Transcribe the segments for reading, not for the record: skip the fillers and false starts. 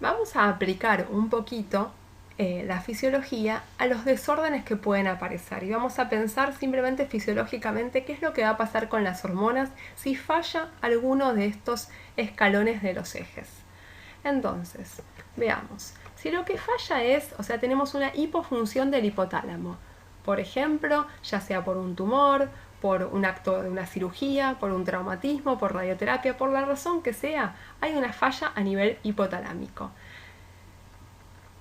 Vamos a aplicar un poquito la fisiología a los desórdenes que pueden aparecer y vamos a pensar simplemente fisiológicamente qué es lo que va a pasar con las hormonas si falla alguno de estos escalones de los ejes. Entonces, veamos, si lo que falla es, o sea, tenemos una hipofunción del hipotálamo, por ejemplo, ya sea por un tumor, por un acto de una cirugía, por un traumatismo, por radioterapia, por la razón que sea, hay una falla a nivel hipotalámico.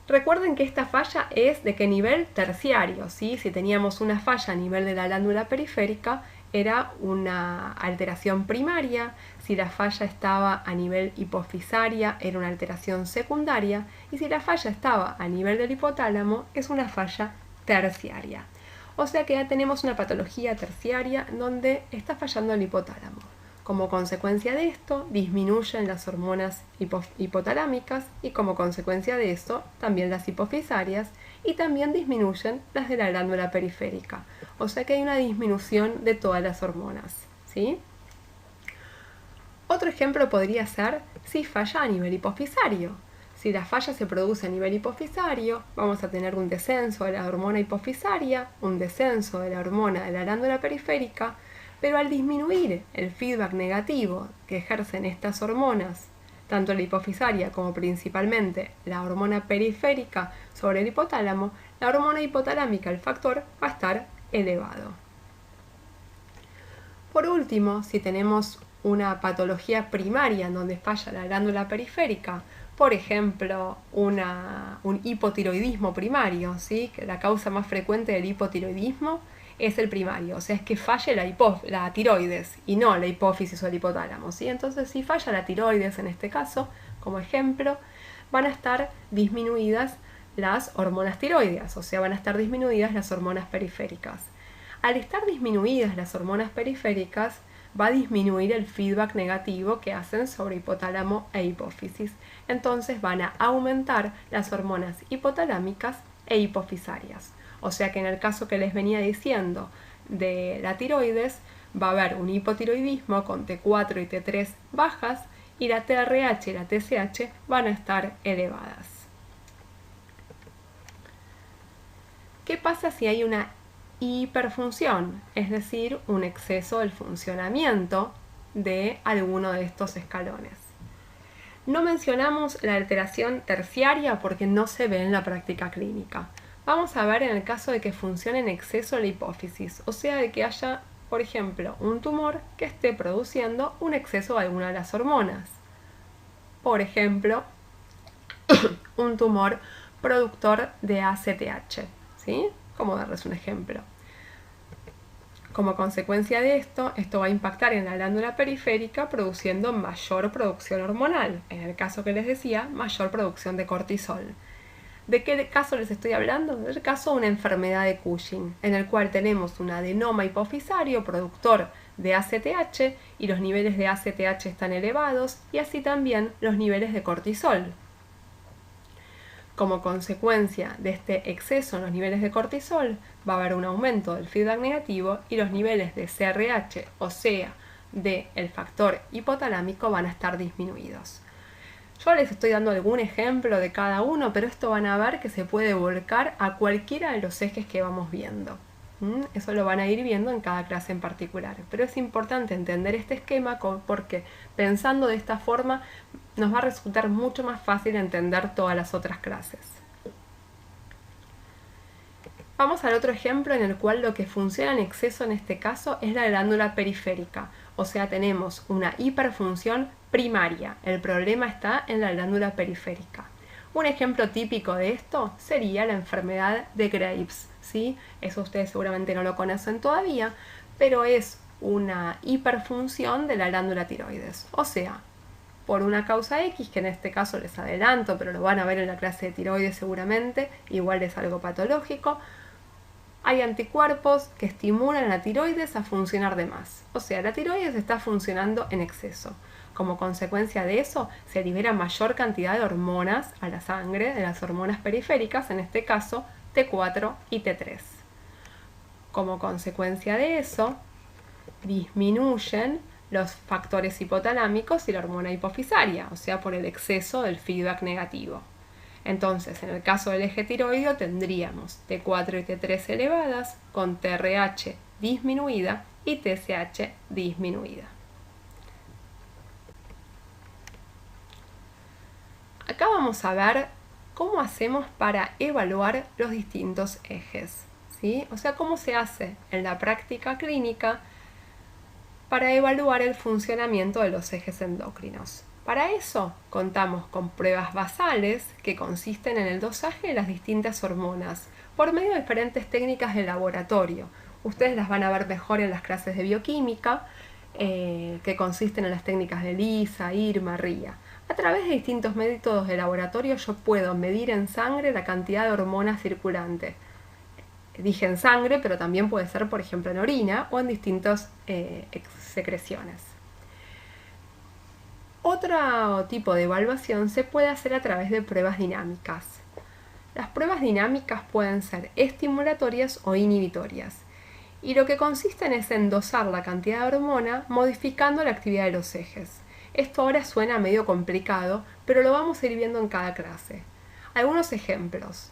Recuerden que esta falla es de qué nivel terciario, ¿sí? Si teníamos una falla a nivel de la glándula periférica, era una alteración primaria. Si la falla estaba a nivel hipofisaria, era una alteración secundaria. Y si la falla estaba a nivel del hipotálamo, es una falla terciaria. O sea que ya tenemos una patología terciaria donde está fallando el hipotálamo. Como consecuencia de esto, disminuyen las hormonas hipotalámicas y como consecuencia de esto, también las hipofisarias y también disminuyen las de la glándula periférica. O sea que hay una disminución de todas las hormonas, ¿sí? Otro ejemplo podría ser si falla a nivel hipofisario. Si la falla se produce a nivel hipofisario, vamos a tener un descenso de la hormona hipofisaria, un descenso de la hormona de la glándula periférica, pero al disminuir el feedback negativo que ejercen estas hormonas, tanto la hipofisaria como principalmente la hormona periférica sobre el hipotálamo, la hormona hipotalámica, el factor, va a estar elevado. Por último, si tenemos una patología primaria en donde falla la glándula periférica, por ejemplo, un hipotiroidismo primario, ¿sí? Que la causa más frecuente del hipotiroidismo es el primario, o sea, es que falle la tiroides y no la hipófisis o el hipotálamo, ¿sí? Entonces, si falla la tiroides en este caso, como ejemplo, van a estar disminuidas las hormonas tiroideas, o sea, van a estar disminuidas las hormonas periféricas. Al estar disminuidas las hormonas periféricas, va a disminuir el feedback negativo que hacen sobre hipotálamo e hipófisis. Entonces van a aumentar las hormonas hipotalámicas e hipofisarias. O sea que en el caso que les venía diciendo de la tiroides, va a haber un hipotiroidismo con T4 y T3 bajas y la TRH y la TSH van a estar elevadas. ¿Qué pasa si hay una hiperfunción? Es decir, un exceso del funcionamiento de alguno de estos escalones. No mencionamos la alteración terciaria porque no se ve en la práctica clínica. Vamos a ver en el caso de que funcione en exceso la hipófisis, o sea, de que haya, por ejemplo, un tumor que esté produciendo un exceso de alguna de las hormonas. Por ejemplo, un tumor productor de ACTH, ¿sí? Como darles un ejemplo. Como consecuencia de esto, esto va a impactar en la glándula periférica produciendo mayor producción hormonal. En el caso que les decía, mayor producción de cortisol. ¿De qué caso les estoy hablando? Del caso de una enfermedad de Cushing, en el cual tenemos un adenoma hipofisario productor de ACTH y los niveles de ACTH están elevados y así también los niveles de cortisol. Como consecuencia de este exceso en los niveles de cortisol, va a haber un aumento del feedback negativo y los niveles de CRH, o sea, del factor hipotalámico, van a estar disminuidos. Yo les estoy dando algún ejemplo de cada uno, pero esto van a ver que se puede volcar a cualquiera de los ejes que vamos viendo. Eso lo van a ir viendo en cada clase en particular. Pero es importante entender este esquema porque pensando de esta forma nos va a resultar mucho más fácil entender todas las otras clases. Vamos al otro ejemplo en el cual lo que funciona en exceso en este caso es la glándula periférica. O sea, tenemos una hiperfunción primaria. El problema está en la glándula periférica. Un ejemplo típico de esto sería la enfermedad de Graves, ¿sí? Eso ustedes seguramente no lo conocen todavía, pero es una hiperfunción de la glándula tiroides. O sea, por una causa X, que en este caso les adelanto, pero lo van a ver en la clase de tiroides seguramente, igual es algo patológico, hay anticuerpos que estimulan a la tiroides a funcionar de más. O sea, la tiroides está funcionando en exceso. Como consecuencia de eso, se libera mayor cantidad de hormonas a la sangre, de las hormonas periféricas, en este caso T4 y T3. Como consecuencia de eso, disminuyen los factores hipotalámicos y la hormona hipofisaria, o sea, por el exceso del feedback negativo. Entonces, en el caso del eje tiroideo tendríamos T4 y T3 elevadas con TRH disminuida y TSH disminuida. Acá vamos a ver cómo hacemos para evaluar los distintos ejes, ¿sí? O sea, cómo se hace en la práctica clínica para evaluar el funcionamiento de los ejes endocrinos. Para eso contamos con pruebas basales que consisten en el dosaje de las distintas hormonas por medio de diferentes técnicas de laboratorio. Ustedes las van a ver mejor en las clases de bioquímica, que consisten en las técnicas de Lisa, Irma, Ría. A través de distintos métodos de laboratorio yo puedo medir en sangre la cantidad de hormonas circulante. Dije en sangre, pero también puede ser, por ejemplo, en orina o en distintas secreciones. Otro tipo de evaluación se puede hacer a través de pruebas dinámicas. Las pruebas dinámicas pueden ser estimulatorias o inhibitorias, y lo que consisten es en dosar la cantidad de hormona modificando la actividad de los ejes. Esto ahora suena medio complicado, pero lo vamos a ir viendo en cada clase. Algunos ejemplos.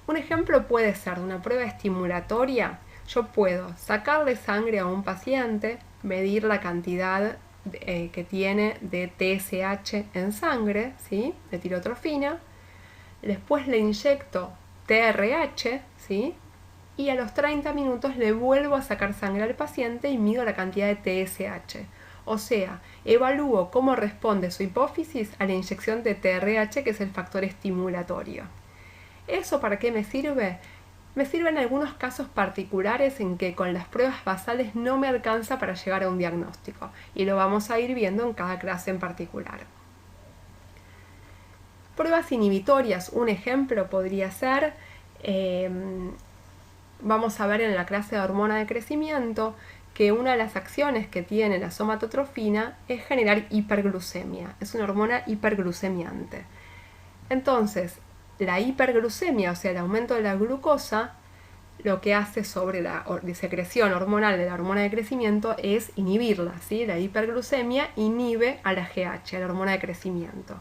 Un ejemplo puede ser de una prueba estimulatoria. Yo puedo sacarle sangre a un paciente, medir la cantidad que tiene de TSH en sangre, ¿sí? De tirotrofina. Después le inyecto TRH, ¿sí? Y a los 30 minutos le vuelvo a sacar sangre al paciente y mido la cantidad de TSH. O sea, evalúo cómo responde su hipófisis a la inyección de TRH, que es el factor estimulatorio. ¿Eso para qué me sirve? Me sirve en algunos casos particulares en que con las pruebas basales no me alcanza para llegar a un diagnóstico, y lo vamos a ir viendo en cada clase en particular. Pruebas inhibitorias, un ejemplo podría ser, vamos a ver en la clase de hormona de crecimiento, que una de las acciones que tiene la somatotrofina es generar hiperglucemia, es una hormona hiperglucemiante. Entonces, la hiperglucemia, o sea, el aumento de la glucosa, lo que hace sobre la secreción hormonal de la hormona de crecimiento es inhibirla, ¿sí? La hiperglucemia inhibe a la GH, a la hormona de crecimiento.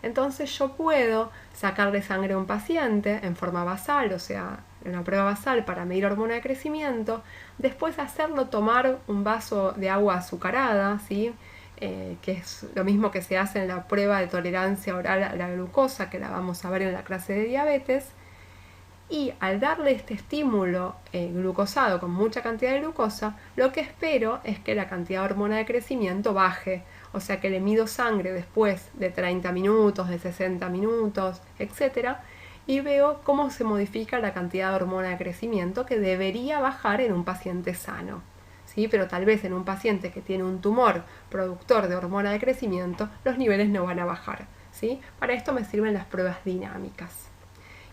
Entonces yo puedo sacarle sangre a un paciente en forma basal, o sea, en una prueba basal para medir hormona de crecimiento, después hacerlo tomar un vaso de agua azucarada, ¿sí? Que es lo mismo que se hace en la prueba de tolerancia oral a la glucosa, que la vamos a ver en la clase de diabetes. Y al darle este estímulo glucosado con mucha cantidad de glucosa, lo que espero es que la cantidad de hormona de crecimiento baje. O sea que le mido sangre después de 30 minutos, de 60 minutos, etc. Y veo cómo se modifica la cantidad de hormona de crecimiento, que debería bajar en un paciente sano. ¿Sí? Pero tal vez en un paciente que tiene un tumor productor de hormona de crecimiento, los niveles no van a bajar, ¿sí? Para esto me sirven las pruebas dinámicas.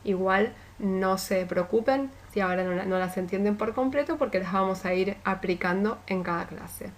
Igual no se preocupen si ahora no las entienden por completo, porque las vamos a ir aplicando en cada clase.